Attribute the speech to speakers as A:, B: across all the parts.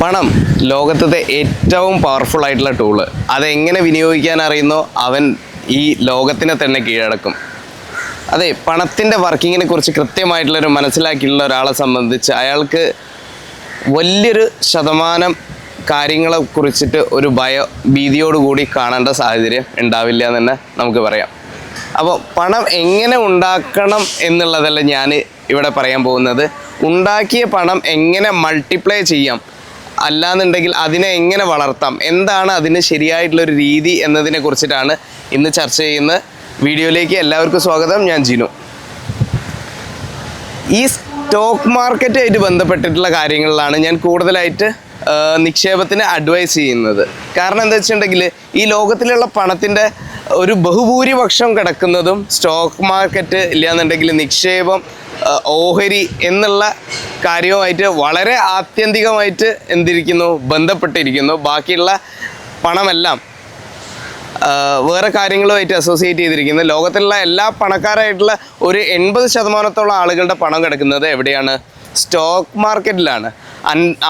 A: പണം ലോകത്തെ ഏറ്റവും പവർഫുൾ ആയിട്ടുള്ള ടൂള്. അതെങ്ങനെ വിനിയോഗിക്കാൻ അറിയുന്നോ അവൻ ഈ ലോകത്തിനെ തന്നെ കീഴടക്കും. അതെ, പണത്തിൻ്റെ വർക്കിങ്ങിനെ കുറിച്ച് കൃത്യമായിട്ടുള്ളൊരു മനസ്സിലാക്കിയിട്ടുള്ള ഒരാളെ സംബന്ധിച്ച് അയാൾക്ക് വലിയൊരു ശതമാനം കാര്യങ്ങളെ കുറിച്ചിട്ട് ഒരു ഭീതിയോടുകൂടി കാണേണ്ട സാഹചര്യം ഉണ്ടാവില്ല എന്ന് തന്നെ നമുക്ക് പറയാം. അപ്പോൾ പണം എങ്ങനെ ഉണ്ടാക്കണം എന്നുള്ളതല്ല ഞാൻ ഇവിടെ പറയാൻ പോകുന്നത്. ഉണ്ടാക്കിയ പണം എങ്ങനെ മൾട്ടിപ്ലൈ ചെയ്യാം, അല്ലാന്നുണ്ടെങ്കിൽ അതിനെ എങ്ങനെ വളർത്താം, എന്താണ് അതിന് ശരിയായിട്ടുള്ളൊരു രീതി എന്നതിനെ കുറിച്ചിട്ടാണ് ഇന്ന് ചർച്ച ചെയ്യുന്ന വീഡിയോയിലേക്ക് എല്ലാവർക്കും സ്വാഗതം. ഞാൻ ജിനു. ഈ സ്റ്റോക്ക് മാർക്കറ്റുമായിട്ട് ബന്ധപ്പെട്ടിട്ടുള്ള കാര്യങ്ങളിലാണ് ഞാൻ കൂടുതലായിട്ട് നിക്ഷേപത്തിന് അഡ്വൈസ് ചെയ്യുന്നത്. കാരണം എന്താ വെച്ചിട്ടുണ്ടെങ്കിൽ ഈ ലോകത്തിലുള്ള പണത്തിൻ്റെ ഒരു ബഹുഭൂരിപക്ഷം കിടക്കുന്നതും സ്റ്റോക്ക് മാർക്കറ്റ് ഇല്ലയെന്നുണ്ടെങ്കിൽ നിക്ഷേപം, ഓഹരി എന്നുള്ള കാര്യവുമായിട്ട് വളരെ ആത്യന്തികമായിട്ട് ബന്ധപ്പെട്ടിരിക്കുന്നു. ബാക്കിയുള്ള പണമെല്ലാം വേറെ കാര്യങ്ങളുമായിട്ട് അസോസിയേറ്റ് ചെയ്തിരിക്കുന്നത്. ലോകത്തിലുള്ള എല്ലാ പണക്കാരായിട്ടുള്ള ഒരു 80% ആളുകളുടെ പണം കിടക്കുന്നത് എവിടെയാണ്? സ്റ്റോക്ക് മാർക്കറ്റിലാണ്.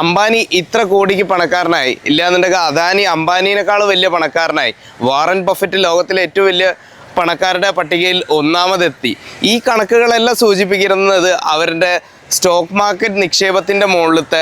A: അംബാനി ഇത്ര കോടിക്ക് പണക്കാരനായി, ഇല്ലാന്നുണ്ടെങ്കിൽ അദാനി അംബാനിനേക്കാൾ വലിയ പണക്കാരനായി. വാറൻ ബഫറ്റ് ലോകത്തിലെ ഏറ്റവും വലിയ പണക്കാരുടെ പട്ടികയിൽ ഒന്നാമതെത്തി. ഈ കണക്കുകളെല്ലാം സൂചിപ്പിക്കുന്നത് അവരുടെ സ്റ്റോക്ക് മാർക്കറ്റ് നിക്ഷേപത്തിൻ്റെ മുകളിലത്തെ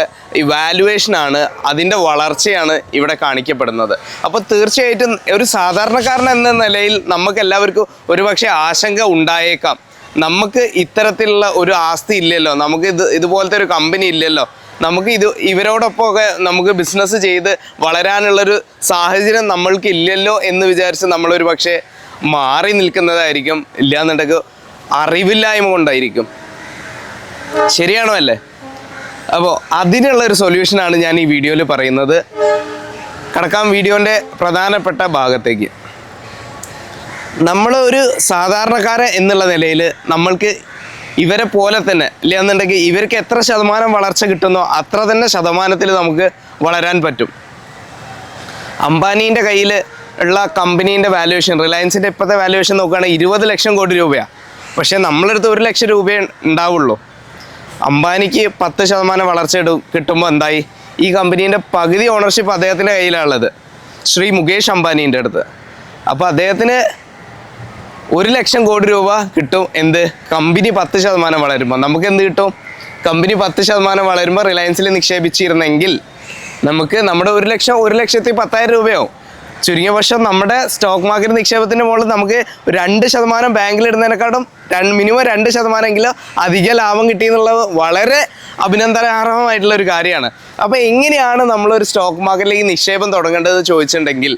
A: വാല്യുവേഷനാണ്, അതിൻ്റെ വളർച്ചയാണ് ഇവിടെ കാണിക്കപ്പെടുന്നത്. അപ്പോൾ തീർച്ചയായിട്ടും ഒരു സാധാരണക്കാരൻ എന്ന നിലയിൽ നമുക്കെല്ലാവർക്കും ഒരുപക്ഷെ ആശങ്ക ഉണ്ടായേക്കാം. നമുക്ക് ഇത്തരത്തിലുള്ള ഒരു ആസ്തി ഇല്ലല്ലോ, നമുക്ക് ഇതുപോലത്തെ ഒരു കമ്പനി ഇല്ലല്ലോ, നമുക്ക് ഇവരോടൊപ്പമൊക്കെ നമുക്ക് ബിസിനസ് ചെയ്ത് വളരാനുള്ളൊരു സാഹചര്യം നമ്മൾക്ക് ഇല്ലല്ലോ എന്ന് വിചാരിച്ച് നമ്മളൊരു പക്ഷേ മാറി നിൽക്കുന്നതായിരിക്കും. ഇല്ലയെന്നുണ്ടെങ്കിൽ അറിവില്ലായ്മ കൊണ്ടായിരിക്കും. ശരിയാണോ അല്ലേ? അപ്പോൾ അതിനുള്ളൊരു സൊല്യൂഷനാണ് ഞാൻ ഈ വീഡിയോയിൽ പറയുന്നത്. കടക്കാം വീഡിയോൻ്റെ പ്രധാനപ്പെട്ട ഭാഗത്തേക്ക്. നമ്മൾ ഒരു സാധാരണക്കാരൻ എന്നുള്ള നിലയിൽ നമ്മൾക്ക് ഇവരെ പോലെ തന്നെ ഇല്ലയെന്നുണ്ടെങ്കിൽ ഇവർക്ക് എത്ര ശതമാനം വളർച്ച കിട്ടുന്നോ അത്ര തന്നെ ശതമാനത്തിൽ നമുക്ക് വളരാൻ പറ്റും. അംബാനീൻ്റെ കയ്യിൽ ഉള്ള കമ്പനീൻ്റെ വാല്യുവേഷൻ, റിലയൻസിൻ്റെ ഇപ്പോഴത്തെ വാല്യുവേഷൻ നോക്കുകയാണെങ്കിൽ 20 ലക്ഷം കോടി രൂപയാണ്. പക്ഷേ നമ്മളടുത്ത് 1 ലക്ഷം രൂപയേ ഉണ്ടാവുള്ളൂ. അംബാനിക്ക് 10% വളർച്ച കിട്ടുമ്പോൾ എന്തായി? ഈ കമ്പനീൻ്റെ പകുതി ഓണർഷിപ്പ് അദ്ദേഹത്തിൻ്റെ കയ്യിലാണുള്ളത്, ശ്രീ മുകേഷ് അംബാനീൻ്റെ അടുത്ത്. അപ്പോൾ അദ്ദേഹത്തിന് 1 ലക്ഷം കോടി രൂപ കിട്ടും. എന്ത്? കമ്പനി 10% വളരുമ്പോൾ നമുക്ക് എന്ത് കിട്ടും? കമ്പനി 10% വളരുമ്പോൾ റിലയൻസിൽ നിക്ഷേപിച്ചിരുന്നെങ്കിൽ നമുക്ക് നമ്മുടെ 1,10,000 രൂപയാവും. ചുരുങ്ങിയ പക്ഷം നമ്മുടെ സ്റ്റോക്ക് മാർക്കറ്റ് നിക്ഷേപത്തിൻ്റെ മുകളിൽ നമുക്ക് 2% ബാങ്കിലിടുന്നതിനെക്കാളും മിനിമം 2% എങ്കിലും അധിക ലാഭം കിട്ടിയെന്നുള്ളത് വളരെ അഭിനന്ദനാർഹമായിട്ടുള്ളൊരു കാര്യമാണ്. അപ്പോൾ എങ്ങനെയാണ് നമ്മളൊരു സ്റ്റോക്ക് മാർക്കറ്റിലേക്ക് നിക്ഷേപം തുടങ്ങേണ്ടത് ചോദിച്ചിട്ടുണ്ടെങ്കിൽ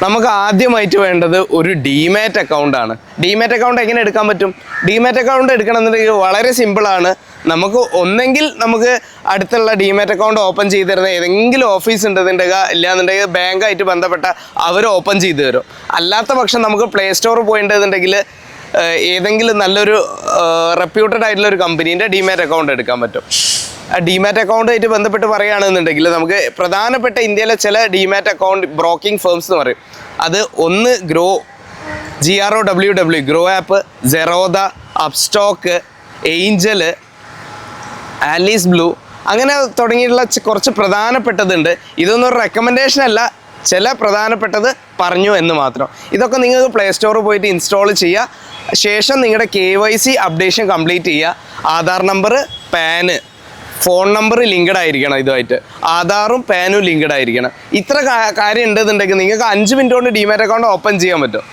A: നമുക്ക് ആദ്യമായിട്ട് വേണ്ടത് ഒരു ഡിമാറ്റ് അക്കൗണ്ടാണ്. ഡിമാറ്റ് അക്കൗണ്ട് എങ്ങനെ എടുക്കാൻ പറ്റും? ഡിമാറ്റ് അക്കൗണ്ട് എടുക്കണമെന്നുണ്ടെങ്കിൽ വളരെ സിമ്പിളാണ്. നമുക്ക് ഒന്നെങ്കിൽ നമുക്ക് അടുത്തുള്ള ഡിമാറ്റ് അക്കൗണ്ട് ഓപ്പൺ ചെയ്ത് തരുന്ന ഏതെങ്കിലും ഓഫീസ് ഉണ്ടെന്നുണ്ടെങ്കിൽ, ഇല്ലാന്നുണ്ടെങ്കിൽ ബാങ്കായിട്ട് ബന്ധപ്പെട്ട അവർ ഓപ്പൺ ചെയ്ത് തരും. അല്ലാത്ത പക്ഷം നമുക്ക് പ്ലേ സ്റ്റോറിൽ പോയിട്ടുണ്ടെന്നുണ്ടെങ്കിൽ ഏതെങ്കിലും നല്ലൊരു റെപ്യൂട്ടഡ് ആയിട്ടുള്ള ഒരു കമ്പനീൻ്റെ ഡിമാറ്റ് അക്കൗണ്ട് എടുക്കാൻ പറ്റും. ആ ഡിമാറ്റ് അക്കൗണ്ടായിട്ട് ബന്ധപ്പെട്ട് പറയുകയാണെന്നുണ്ടെങ്കിൽ നമുക്ക് പ്രധാനപ്പെട്ട ഇന്ത്യയിലെ ചില ഡിമാറ്റ് അക്കൗണ്ട് ബ്രോക്കിംഗ് ഫേംസ് എന്ന് പറയും. അത് ഒന്ന് GROWW grow app, Zerodha, Upstox, Angel, Alice blue, അങ്ങനെ തുടങ്ങിയിട്ടുള്ള കുറച്ച് പ്രധാനപ്പെട്ടതുണ്ട്. ഇതൊന്നും ഒരു റെക്കമെൻഡേഷൻ അല്ല, ചില പ്രധാനപ്പെട്ടത് പറഞ്ഞു എന്ന് മാത്രം. ഇതൊക്കെ നിങ്ങൾക്ക് പ്ലേ സ്റ്റോറിൽ പോയിട്ട് ഇൻസ്റ്റാൾ ചെയ്യുക. ശേഷം നിങ്ങളുടെ KYC അപ്ഡേഷൻ കംപ്ലീറ്റ് ചെയ്യുക. Aadhaar number, PAN, phone number linked ആയിരിക്കണം. ഇതുമായിട്ട് ആധാറും പാനും ലിങ്ക്ഡ് ആയിരിക്കണം. ഇത്ര കാര്യം ഉണ്ടെന്നുണ്ടെങ്കിൽ നിങ്ങൾക്ക് 5 മിനിറ്റ് കൊണ്ട് ഡിമാറ്റ് അക്കൗണ്ട് ഓപ്പൺ ചെയ്യാൻ പറ്റും.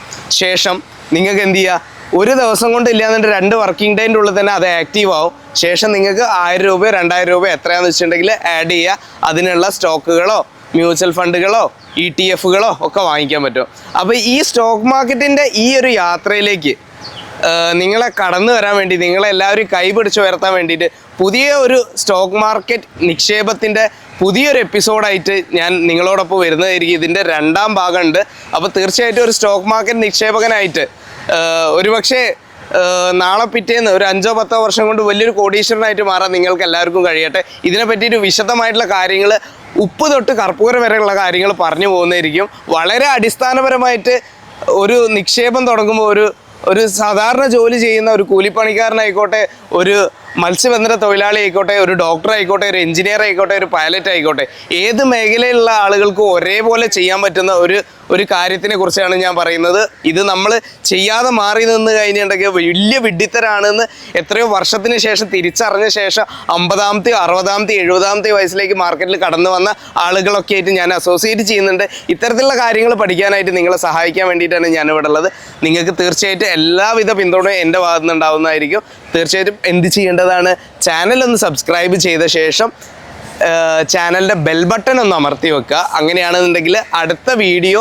A: ശേഷം നിങ്ങൾക്ക് എന്ത് ചെയ്യുക? ഒരു ദിവസം കൊണ്ട് ഇല്ലാന്നുണ്ട് 2 വർക്കിംഗ് ഡേൻ്റെ ഉള്ളിൽ തന്നെ അത് ആക്റ്റീവ് ആവും. ശേഷം നിങ്ങൾക്ക് 1000 രൂപയോ 2000 രൂപയോ എത്രയാണെന്ന് വെച്ചിട്ടുണ്ടെങ്കിൽ ആഡ് ചെയ്യുക. അതിനുള്ള സ്റ്റോക്കുകളോ മ്യൂച്വൽ ഫണ്ടുകളോ ETF-കളോ ഒക്കെ വാങ്ങിക്കാൻ പറ്റും. അപ്പോൾ ഈ സ്റ്റോക്ക് മാർക്കറ്റിൻ്റെ ഈ ഒരു യാത്രയിലേക്ക് നിങ്ങളെ കടന്നു വരാൻ വേണ്ടി, നിങ്ങളെല്ലാവരും കൈപിടിച്ച് ഉയർത്താൻ വേണ്ടിയിട്ട് പുതിയ ഒരു സ്റ്റോക്ക് മാർക്കറ്റ് നിക്ഷേപത്തിൻ്റെ പുതിയൊരു എപ്പിസോഡായിട്ട് ഞാൻ നിങ്ങളോടൊപ്പം വരുന്നതായിരിക്കും. ഇതിൻ്റെ 2ാം ഭാഗമുണ്ട്. അപ്പോൾ തീർച്ചയായിട്ടും ഒരു സ്റ്റോക്ക് മാർക്കറ്റ് നിക്ഷേപകനായിട്ട് ഒരുപക്ഷെ നാളെ പിറ്റേന്ന് ഒരു 5-10 വർഷം കൊണ്ട് വലിയൊരു കോടീശ്വരനായിട്ട് മാറാൻ നിങ്ങൾക്ക് എല്ലാവർക്കും കഴിയട്ടെ. ഇതിനെ പറ്റിയിട്ട് വിശദമായിട്ടുള്ള കാര്യങ്ങൾ, ഉപ്പ് തൊട്ട് കർപ്പൂരം വരെയുള്ള കാര്യങ്ങൾ പറഞ്ഞു പോകുന്നതായിരിക്കും. വളരെ അടിസ്ഥാനപരമായിട്ട് ഒരു നിക്ഷേപം തുടങ്ങുമ്പോൾ ഒരു സാധാരണ ജോലി ചെയ്യുന്ന ഒരു കൂലിപ്പണിക്കാരനായിക്കോട്ടെ, ഒരു മത്സ്യബന്ധന തൊഴിലാളി ആയിക്കോട്ടെ, ഒരു ഡോക്ടർ ആയിക്കോട്ടെ, ഒരു എഞ്ചിനീയർ ആയിക്കോട്ടെ, ഒരു പൈലറ്റ് ആയിക്കോട്ടെ, ഏത് മേഖലയിലുള്ള ആളുകൾക്കും ഒരേപോലെ ചെയ്യാൻ പറ്റുന്ന ഒരു കാര്യത്തിനെ കുറിച്ചാണ് ഞാൻ പറയുന്നത്. ഇത് നമ്മൾ ചെയ്യാതെ മാറി നിന്ന് കഴിഞ്ഞിട്ടുണ്ടെങ്കിൽ വലിയ വിഡ്ഢിത്തരാണെന്ന് എത്രയോ വർഷത്തിന് ശേഷം തിരിച്ചറിഞ്ഞ ശേഷം 50-ാമത്തെ 60-ാമത്തെ 70-ാമത്തെ വയസ്സിലേക്ക് മാർക്കറ്റിൽ കടന്നു വന്ന ആളുകളൊക്കെ ആയിട്ട് ഞാൻ അസോസിയേറ്റ് ചെയ്യുന്നുണ്ട്. ഇത്തരത്തിലുള്ള കാര്യങ്ങൾ പഠിക്കാനായിട്ട് നിങ്ങളെ സഹായിക്കാൻ വേണ്ടിയിട്ടാണ് ഞാനിവിടെ ഉള്ളത്. നിങ്ങൾക്ക് തീർച്ചയായിട്ടും എല്ലാവിധ പിന്തുണയും എൻ്റെ ഭാഗത്തു നിന്നുണ്ടാവുന്നതായിരിക്കും. തീർച്ചയായിട്ടും എന്ത് ചെയ്യേണ്ടതാണ്, ചാനലൊന്ന് സബ്സ്ക്രൈബ് ചെയ്ത ശേഷം ചാനലിൻ്റെ ബെൽ ബട്ടൺ ഒന്ന് അമർത്തി വെക്കുക. അങ്ങനെയാണെന്നുണ്ടെങ്കിൽ അടുത്ത വീഡിയോ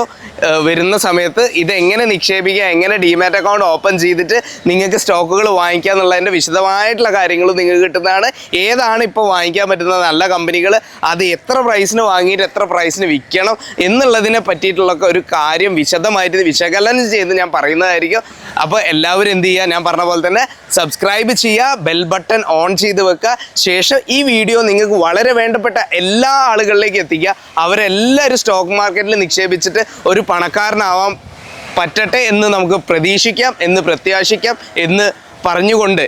A: വരുന്ന സമയത്ത് ഇതെങ്ങനെ നിക്ഷേപിക്കുക, എങ്ങനെ ഡിമാറ്റ് അക്കൗണ്ട് ഓപ്പൺ ചെയ്തിട്ട് നിങ്ങൾക്ക് സ്റ്റോക്കുകൾ വാങ്ങിക്കുക എന്നുള്ളതിൻ്റെ വിശദമായിട്ടുള്ള കാര്യങ്ങളും നിങ്ങൾക്ക് കിട്ടുന്നതാണ്. ഏതാണ് ഇപ്പോൾ വാങ്ങിക്കാൻ പറ്റുന്ന നല്ല കമ്പനികൾ, അത് എത്ര പ്രൈസിന് വാങ്ങിയിട്ട് എത്ര പ്രൈസിന് വിൽക്കണം എന്നുള്ളതിനെ പറ്റിയിട്ടുള്ള ഒരു കാര്യം വിശദമായിട്ട് വിശകലനം ചെയ്ത് ഞാൻ പറയുന്നതായിരിക്കും. അപ്പോൾ എല്ലാവരും എന്ത് ചെയ്യുക, ഞാൻ പറഞ്ഞ പോലെ തന്നെ സബ്സ്ക്രൈബ് ചെയ്യുക, ബെൽ ബട്ടൺ ഓൺ ചെയ്ത് വെക്കുക. ശേഷം ഈ വീഡിയോ നിങ്ങൾക്ക് വളരെ വേണ്ടപ്പെട്ട എല്ലാ ആളുകളിലേക്ക് എത്തിക്കുക. അവരെല്ലാവരും സ്റ്റോക്ക് മാർക്കറ്റിൽ നിക്ഷേപിച്ചിട്ട് ഒരു പണക്കാരനാവാൻ പറ്റട്ടെ എന്ന് നമുക്ക് പ്രതീക്ഷിക്കാം, എന്ന് പ്രത്യാശിക്കാം എന്ന് പറഞ്ഞുകൊണ്ട്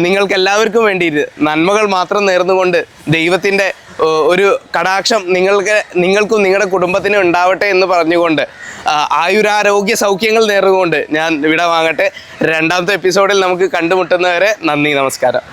A: നിങ്ങൾക്കെല്ലാവർക്കും വേണ്ടിയിട്ട് നന്മകൾ മാത്രം നേർന്നുകൊണ്ട് ദൈവത്തിൻ്റെ ഒരു കടാക്ഷം നിങ്ങൾക്കും നിങ്ങളുടെ കുടുംബത്തിനും ഉണ്ടാവട്ടെ എന്ന് പറഞ്ഞുകൊണ്ട് ആയുരാരോഗ്യ സൗഖ്യങ്ങൾ നേർന്നുകൊണ്ട് ഞാൻ ഇവിടെ വാങ്ങട്ടെ. രണ്ടാമത്തെ എപ്പിസോഡിൽ നമുക്ക് കണ്ടുമുട്ടുന്നവരെ നന്ദി, നമസ്കാരം.